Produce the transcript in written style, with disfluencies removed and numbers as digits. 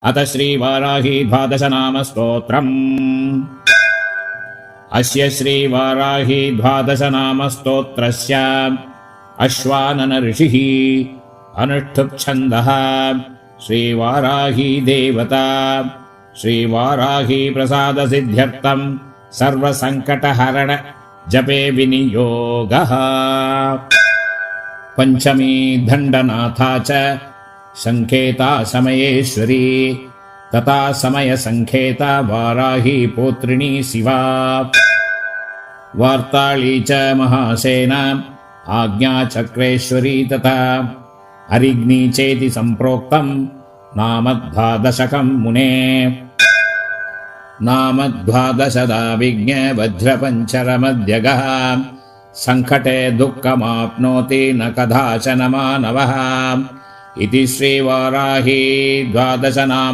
अथ श्रीवाराही द्वादशनाम स्तोत्रम्। अस्य श्रीवाराही द्वादशनाम स्तोत्रस्य अश्वानन ऋषिः अनुष्ठुप् छन्दः। श्रीवाराही देवता श्रीवाराही प्रसाद सिद्ध्यर्थं सर्वसंकटहरण जपे विनियोगः। पंचमी दण्डनाथा च संकेता समयेश्वरी तथा समय संकेता वाराही पौत्रिणी शिवा। वार्ताली च महासेना आज्ञाचक्रेश्वरी तथा हरिग्नी चेति संप्रोक्तं नाम द्वादशकं मुने। नाम द्वादशदा विज्ञ वज्रपञ्चरमध्यगः संकटे दुःखमाप्नोति न कदाचन मानवः। इति श्रीवाराही द्वादशनाम